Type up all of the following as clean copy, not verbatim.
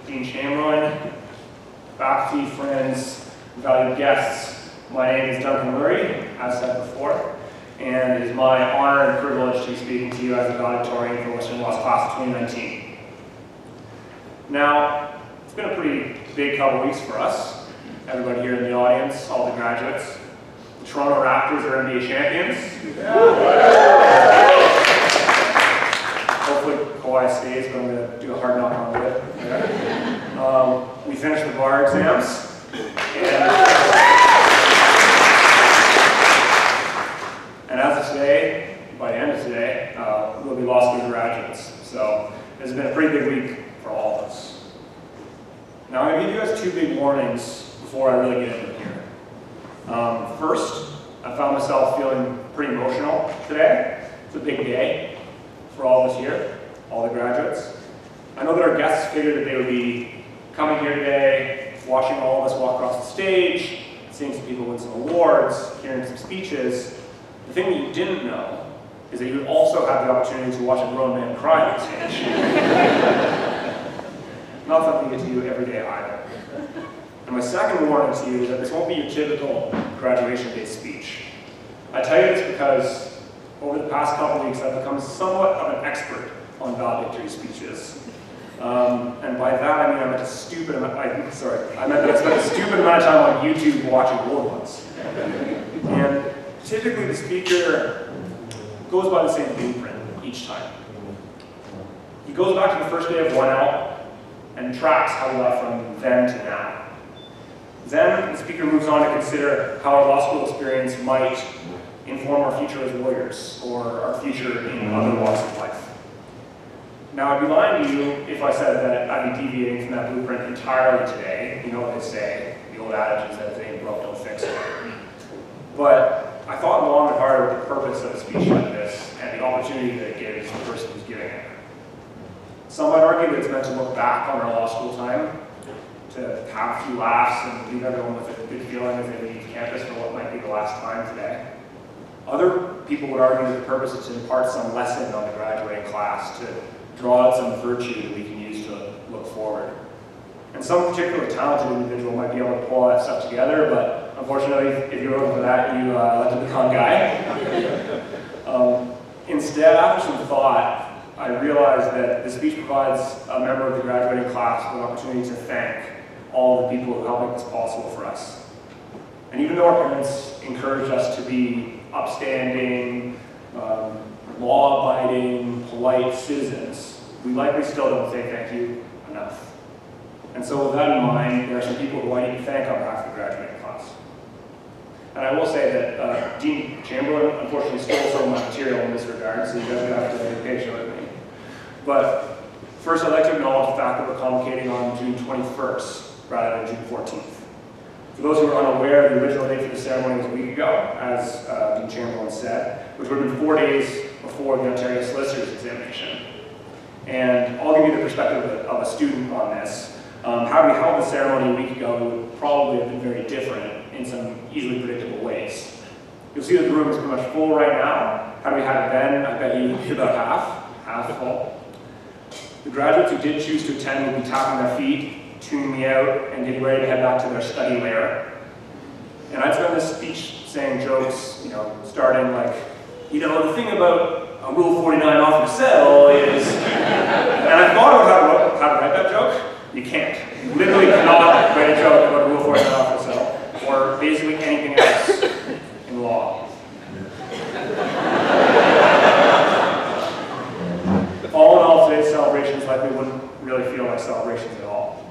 Dean Chamberlain, faculty, friends, valued guests. My name is Duncan Lurie, as said before, and it is my honor and privilege to be speaking to you as a valedictorian for Western Law's class of 2019. Now, it's been a pretty big couple weeks for us. Everybody here in the audience, all the graduates. The Toronto Raptors are NBA champions. Hopefully Kawhi stays, but I'm going to do a hard knock on wood. We finished the bar exams, and as of today, by the end of today, we'll be law school graduates. So it's been a pretty big week for all of us. Now I'm going to give you guys two big warnings before I really get into it here. First, I found myself feeling pretty emotional today. It's a big day for all of us here, all the graduates. I know that our guests figured that they would be coming here today, watching all of us walk across the stage, seeing some people win some awards, hearing some speeches. The thing that you didn't know is that you would also have the opportunity to watch a grown man cry on stage. Not something you get to do every day either. And my second warning to you is that this won't be your typical graduation day speech. I tell you this because over the past couple weeks I've become somewhat of an expert on valedictory speeches. And by that I mean I meant that I spent a stupid amount of time on YouTube watching old ones. And typically the speaker goes by the same blueprint each time. He goes back to the first day of 1L and tracks how we got from then to now. Then the speaker moves on to consider how our law school experience might inform our future as lawyers or our future in other walks of life. Now, I'd be lying to you if I said that I'd be deviating from that blueprint entirely today. You know what they say, the old adage is that if it ain't broke, don't fix it. But I thought long and hard about the purpose of a speech like this and the opportunity that it gives the person who's giving it. Some might argue that it's meant to look back on our law school time, to have a few laughs and leave everyone with a good feeling as they leave campus for what might be the last time today. Other people would argue that the purpose is to impart some lesson on the graduating class, to draw out some virtue that we can use to look forward. And some particular talented individual might be able to pull all that stuff together, but unfortunately, if you're looking for that, you elected the wrong guy. Instead, after some thought, I realized that the speech provides a member of the graduating class with an opportunity to thank all the people who helped make this possible for us. And even though our parents encouraged us to be upstanding, law-abiding, polite citizens, we likely still don't say thank you enough. And so with that in mind, there are some people who I need to thank on behalf of the graduating class. And I will say that Dean Chamberlain unfortunately stole some of my material in this regard, so you guys are going to have to be patient with me. But first I'd like to acknowledge the fact that we're convocating on June 21st rather than June 14th. For those who are unaware, the original date for the ceremony was a week ago, as Dean Chamberlain said, which would have been 4 days before the Ontario Solicitor's examination. And I'll give you the perspective of a student on this. Had we held the ceremony a week ago, it would probably have been very different in some easily predictable ways. You'll see that the room is pretty much full right now. Had we had it then, I bet you would be about half full. The graduates who did choose to attend will be tapping their feet, tuning me out, and getting ready to head back to their study lair. And I'd spend this speech saying jokes, starting like, the thing about Rule 49 off the cell is, and I thought about how to write that joke. You can't. You literally cannot write a joke about Rule 49 off the cell, or basically anything else in law. All in all, today's celebrations likely wouldn't really feel like celebrations at all.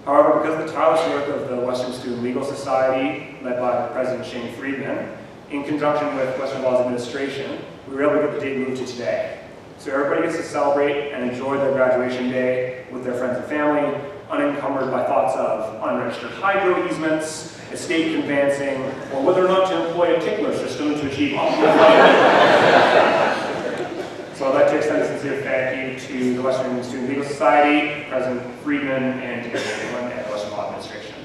However, because of the tireless work of the Western Student Legal Society, led by President Shane Friedman, in conjunction with Western Law's administration, we were able to get the date moved to today. So everybody gets to celebrate and enjoy their graduation day with their friends and family, unencumbered by thoughts of unregistered hydro easements, estate conveyancing, or whether or not to employ a tickler system to achieve optimal flow. So I'd like to extend a sincere thank you to the Western Student Legal Society, President Friedman, and Dean Chamberlain, and the Western Law Administration.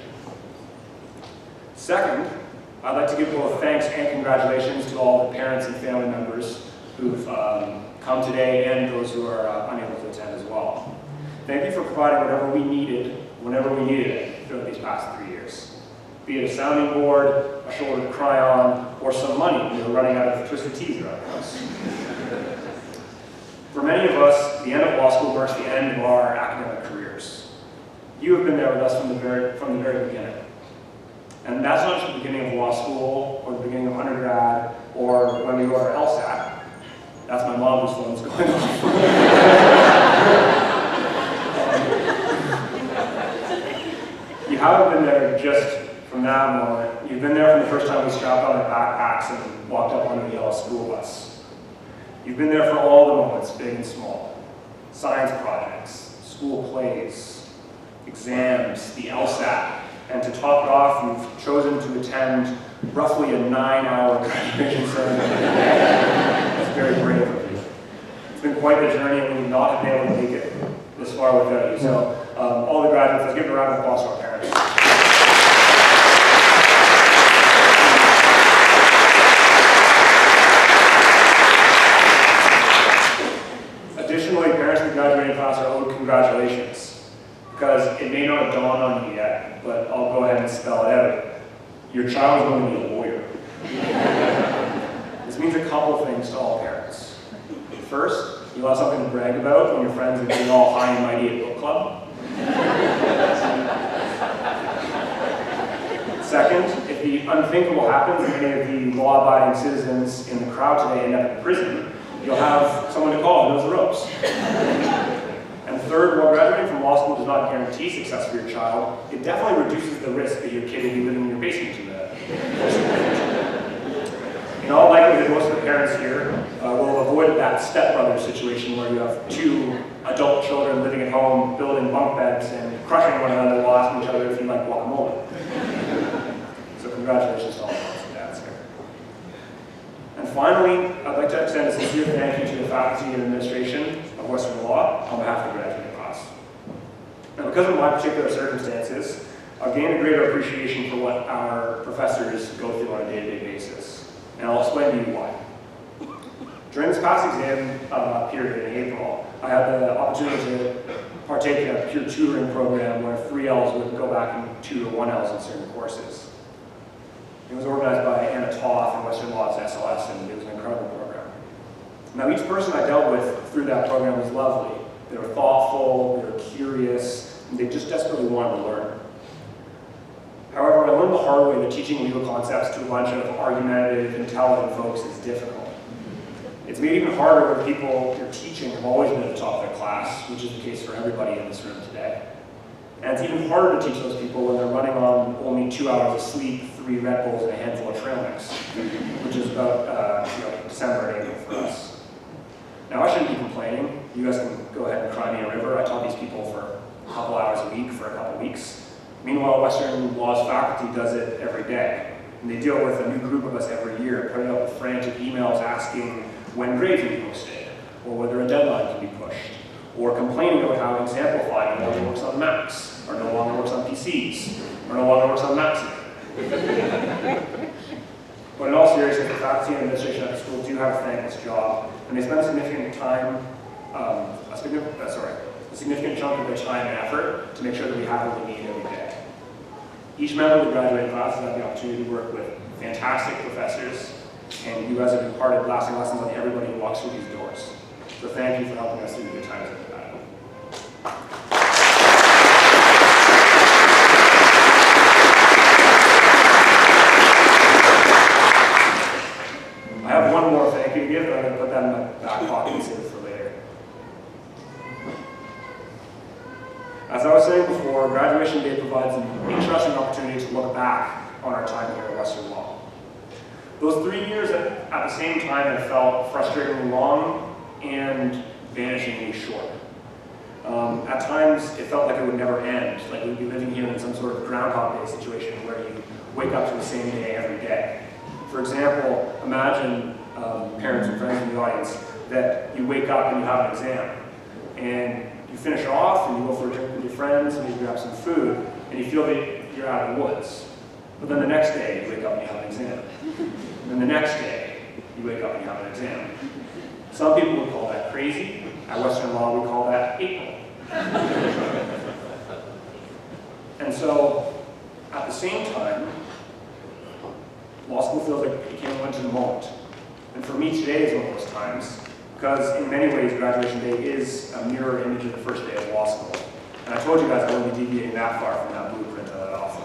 Second, I'd like to give both thanks and congratulations to all the parents and family members who've come today and those who are unable to attend as well. Thank you for providing whatever we needed, whenever we needed it throughout these past 3 years. Be it a sounding board, a shoulder to cry on, or some money when we were running out of Twisted Teas around the house. For many of us, the end of law school marks the end of our academic careers. You have been there with us from the very beginning. And that's not just the beginning of law school, or the beginning of undergrad, or when we go to our LSAT. That's my mom whose phone's going off. You haven't been there just from that moment. You've been there from the first time we strapped on our backpacks and walked up onto the yellow school bus. You've been there for all the moments, big and small. Science projects, school plays, exams, the LSAT, and to top it off, you've chosen to attend roughly a 9-hour graduation ceremony. That's very brave of you. It's been quite the journey, and we would not have been able to make it this far without you. So, all the graduates, let's give a round of applause to our parents. Additionally, parents in the graduating class are owed congratulations, because it may not have dawned on you yet, but I'll go ahead and spell it out. Your child is going to be a lawyer. This means a couple of things to all parents. First, you'll have something to brag about when your friends are doing all high and mighty at book club. Second, if the unthinkable happens and many of the law-abiding citizens in the crowd today end up in prison, you'll have someone to call who knows the ropes. And third, while graduating from law school does not guarantee success for your child, it definitely reduces the risk that your kid will be living in your basement in the In all likelihood, most of the parents here will avoid that stepbrother situation where you have two adult children living at home, building bunk beds, and crushing one another while asking each other if you like guacamole. So congratulations to all the moms and dads here. And finally, I'd like to extend a sincere thank you to the faculty and administration of Western Law on behalf of the graduating class. Now, because of my particular circumstances, I've gained a greater appreciation for what our professors go through on a day-to-day basis. And I'll explain to you why. During this past exam period in April, I had the opportunity to partake in a peer tutoring program where 3Ls would go back and tutor 1Ls in certain courses. It was organized by Anna Toth and Western Law's SLS, and it was an incredible program. Now, each person I dealt with through that program was lovely. They were thoughtful, they were curious, and they just desperately wanted to learn. However, I learned the hard way that teaching legal concepts to a bunch of argumentative, intelligent folks is difficult. It's made even harder when people you're teaching have always been at the top of their class, which is the case for everybody in this room today. And it's even harder to teach those people when they're running on only 2 hours of sleep, 3 Red Bulls, and a handful of trail mix, which is about December and April for us. Now, I shouldn't be complaining. You guys can go ahead and cry me a river. I taught these people for a couple hours a week for a couple weeks. Meanwhile, Western Law's faculty does it every day. And they deal with a new group of us every year, putting up with frantic emails asking when grades will be posted, or whether a deadline can be pushed, or complaining about how Exemplify no longer works on Macs, or no longer works on PCs, or no longer works on Macs. But in all seriousness, the faculty and administration at the school do have a thankless job, and they spend a significant chunk of their time and effort to make sure that we have what we need every day. Each member of the graduating class has had the opportunity to work with fantastic professors, and you guys have imparted lasting lessons on everybody who walks through these doors. So thank you for helping us through the good times like that. I have one more thank you to give, but I'm going to put that in my back pocket and save it for later. As I was saying before, graduation day provides an interesting opportunity to look back on our time here at Western Law. Those 3 years at the same time have felt frustratingly long and vanishingly short. At times, it felt like it would never end, like we'd be living here in some sort of Groundhog Day situation where you wake up to the same day every day. For example, imagine parents and friends in the audience that you wake up and you have an exam, and you finish off and you go for a drink with your friends and you grab some food, and you feel that you're out of the woods. But then the next day, you wake up and you have an exam. And then the next day, you wake up and you have an exam. Some people would call that crazy. At Western Law, we call that April. And so, at the same time, law school feels like it came into the moment. And for me, today is one of those times, because in many ways, graduation day is a mirror image of the first day of law school. And I told you guys I wouldn't be deviating that far from that blueprint that I offered.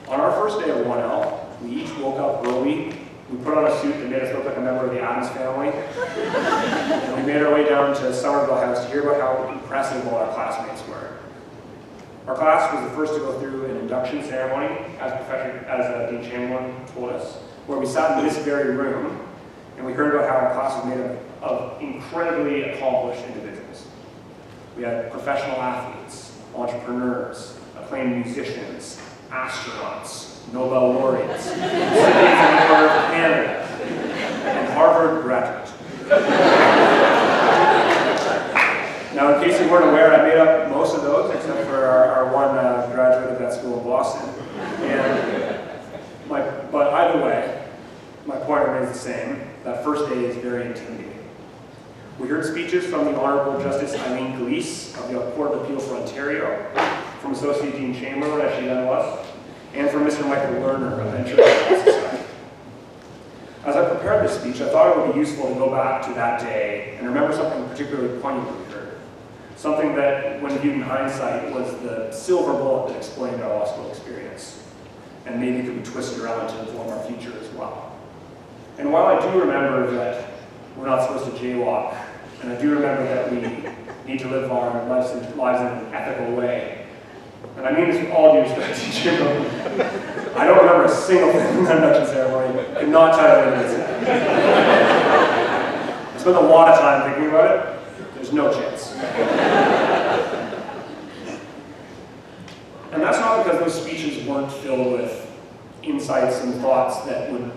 On our first day of 1L, we each woke up early. We put on a suit that made us look like a member of the Addams family. And we made our way down to Somerville House to hear about how impressive all our classmates were. Our class was the first to go through an induction ceremony, as Dean Chamberlain told us, where we sat in this very room, and we heard about how our class was made up of incredibly accomplished individuals. We had professional athletes, entrepreneurs, acclaimed musicians, astronauts, Nobel laureates, citizens of Canada, and Harvard graduate. Now, in case you weren't aware, I made up most of those, except for our one graduate of that school in Boston. But either way, my point remains the same. That first day is very intimidating. We heard speeches from the Honorable Justice Eileen Gleese of the Court of Appeal for Ontario, from Associate Dean Chamberlain, as she then was, and from Mr. Michael Lerner of Venture Law Society. As I prepared this speech, I thought it would be useful to go back to that day and remember something particularly poignant we heard. Something that, when viewed in hindsight, was the silver bullet that explained our law school experience, and maybe could be twisted around to inform our future as well. And while I do remember that we're not supposed to jaywalk, and I do remember that we need to live our lives in an ethical way, and I mean this with all due respect to Jim, I don't remember a single thing from that induction ceremony. I could not tell you anything that's happened. I spent a lot of time thinking about it. There's no chance. And that's not because those speeches weren't filled with insights and thoughts that would,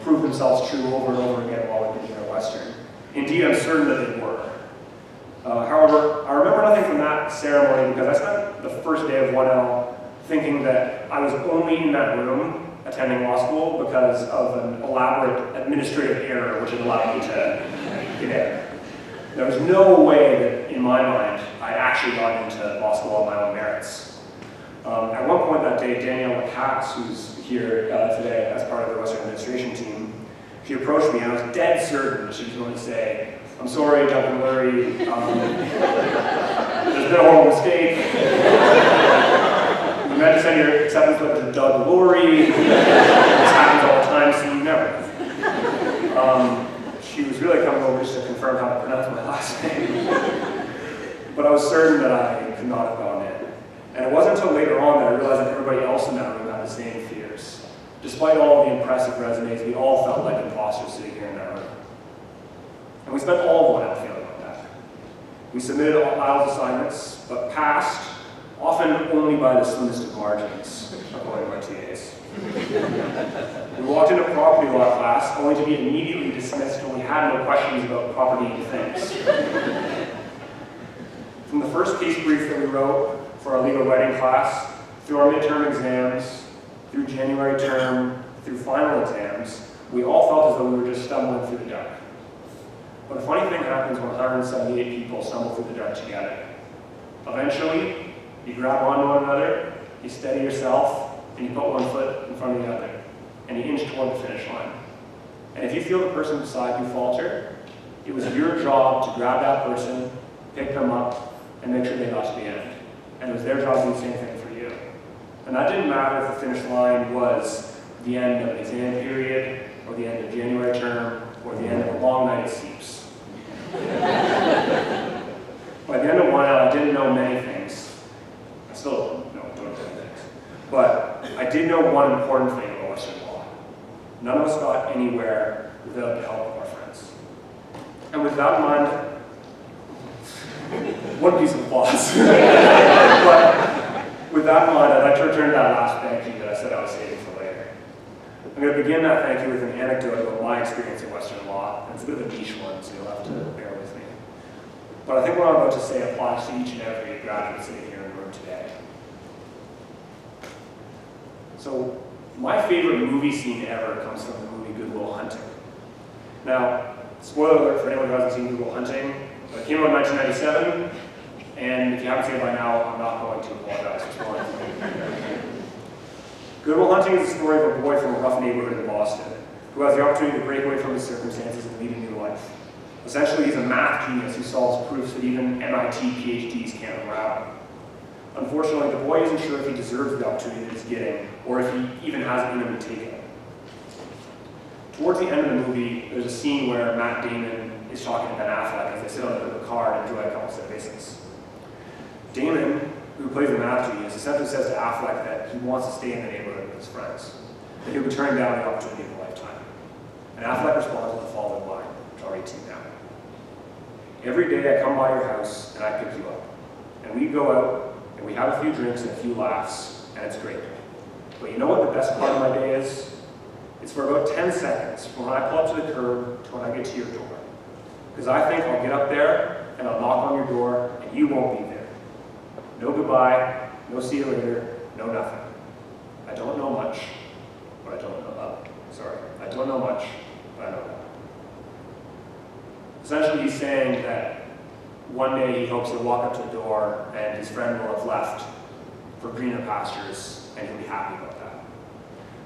prove themselves true over and over again while we did Western. Indeed, I'm certain that they were. However, I remember nothing from that ceremony because I spent the first day of 1L thinking that I was only in that room attending law school because of an elaborate administrative error which had allowed me to get in. There was no way that, in my mind, I actually got into law school on my own merits. At one point that day, Danielle Lacasse, who's here today as part of the Western administration team, she approached me and I was dead certain she was going to say, "I'm sorry, Duncan Lurie, there's been a horrible mistake. You meant to send your acceptance letter to Doug Lurie. This happens all the time, so you never." She was really coming over just to confirm how to pronounce my last name. But I was certain that I could not have gone in. And it wasn't until later on that I realized that everybody else in that room had the same fears. Despite all of the impressive resumes, we all felt like imposters sitting here in that room. And we spent all of 1L feeling like that. We submitted all IELTS assignments, but passed, often only by the slimmest of margins, according to our TAs. We walked into property law class only to be immediately dismissed when we had no questions about property things. From the first case brief that we wrote for our legal writing class, through our midterm exams, through January term, through final exams, we all felt as though we were just stumbling through the dark. But a funny thing happens when 178 people stumble through the dark together. Eventually, you grab onto one another, you steady yourself, and you put one foot in front of the other, and you inch toward the finish line. And if you feel the person beside you falter, it was your job to grab that person, pick them up, and make sure they got to the end. And it was their job to do the same thing for you. And that didn't matter if the finish line was the end of an exam period, or the end of January term, or the end of a long night at Seeps. By the end of 1L, I didn't know many things. I still don't know many things. But I did know one important thing about Western law. None of us got anywhere without the help of our friends. And with that in mind, one piece of applause. But with that in mind, I'd like to return to that last thank you that I said I was saving for later. I'm going to begin that thank you with an anecdote about my experience in Western law. It's a bit of a niche one, so you'll have to bear with me. But I think what I'm about to say applies to each and every graduate sitting here in the room today. So, my favorite movie scene ever comes from the movie Good Will Hunting. Now, spoiler alert for anyone who hasn't seen Good Will Hunting, But it came out in 1997, and if you haven't seen it by now, I'm not going to apologize for spoiling it. Good Will Hunting is the story of a boy from a rough neighborhood in Boston who has the opportunity to break away from his circumstances and lead a new life. Essentially, he's a math genius who solves proofs that even MIT PhDs can't unravel. Unfortunately, the boy isn't sure if he deserves the opportunity that he's getting, or if he even has it in him to take it. Towards the end of the movie, there's a scene where Matt Damon is talking to Ben Affleck as they sit on the hood of a car and enjoy a couple of business. Damon, who plays the math genius, essentially says to Affleck that he wants to stay in the neighborhood with his friends, that he'll be turning down the opportunity of a lifetime. And Affleck responds with the following line, which I'll read to you now. Every day I come by your house and I pick you up. And we go out and we have a few drinks and a few laughs, and it's great. But you know what the best part of my day is? It's for about 10 seconds from when I pull up to the curb to when I get to your door. Because I think I'll get up there and I'll knock on your door and you won't be there. No goodbye, no see you later, no nothing. I don't know much, but I don't know. I don't know much, but I know that. Essentially, he's saying that one day he hopes he'll walk up to the door and his friend will have left for greener pastures, and he'll be happy about that.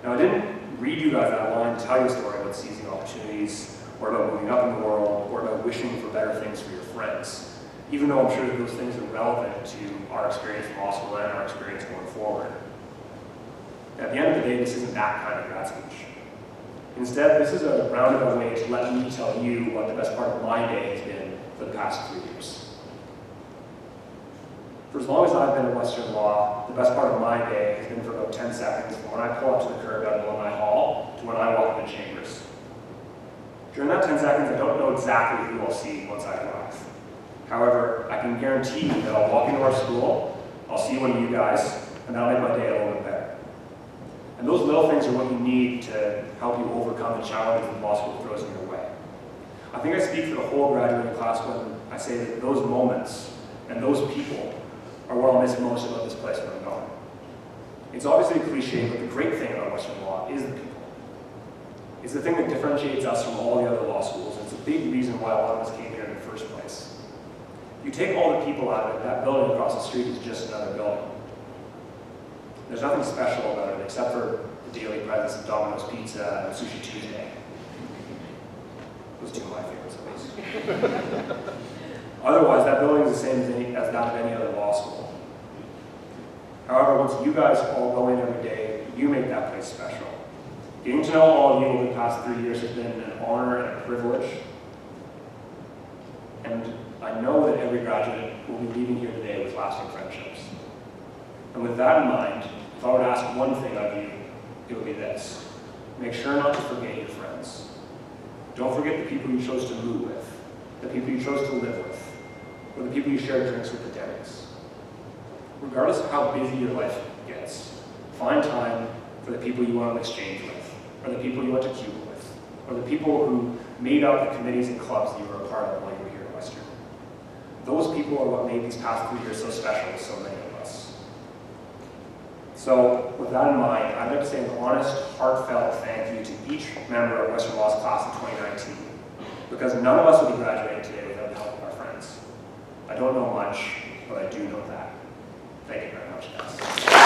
Now, I didn't read you guys that line to tell you a story about seizing opportunities, or about moving up in the world, or about wishing for better things for your friends, even though I'm sure that those things are relevant to our experience from law school and our experience going forward. At the end of the day, this isn't that kind of grad speech. Instead, this is a roundabout way to let me tell you what the best part of my day has been for the past 3 years. For as long as I've been in Western law, the best part of my day has been for about 10 seconds from when I pull up to the curb out of my hall to when I walk into chambers. During that 10 seconds, I don't know exactly who I'll see once I arrive. However, I can guarantee you that I'll walk into our school, I'll see one of you guys, and that'll make my day a little bit better. And those little things are what you need to help you overcome the challenges that law school throws in your way. I think I speak for the whole graduating class when I say that those moments and those people are what I'll miss most about this place when I'm gone. It's obviously a cliche, but the great thing about Western law is the people. It's the thing that differentiates us from all the other law schools, and it's a big reason why a lot of us came here in the first place. If you take all the people out of it, that building across the street is just another building. There's nothing special about it except for the daily presence of Domino's Pizza and Sushi Tuesday. Those two are my favorites, at least. Otherwise, that building is the same as that of any other law school. However, once you guys all go in every day, you make that place special. Getting to know all of you over the past 3 years has been an honor and a privilege. And I know that every graduate will be leaving here today with lasting friendships. And with that in mind, if I were to ask one thing of you, it would be this. Make sure not to forget your friends. Don't forget the people you chose to move with, the people you chose to live with, or the people you shared drinks with at Denny's. Regardless of how busy your life gets, find time for the people you want to exchange with, or the people you went to Cuba with, or the people who made up the committees and clubs that you were a part of while you were here at Western. Those people are what made these past 3 years so special to so many of us. So, with that in mind, I'd like to say an honest, heartfelt thank you to each member of Western Law's class of 2019, because none of us will be graduating today without the help of our friends. I don't know much, but I do know that. Thank you very much, guys.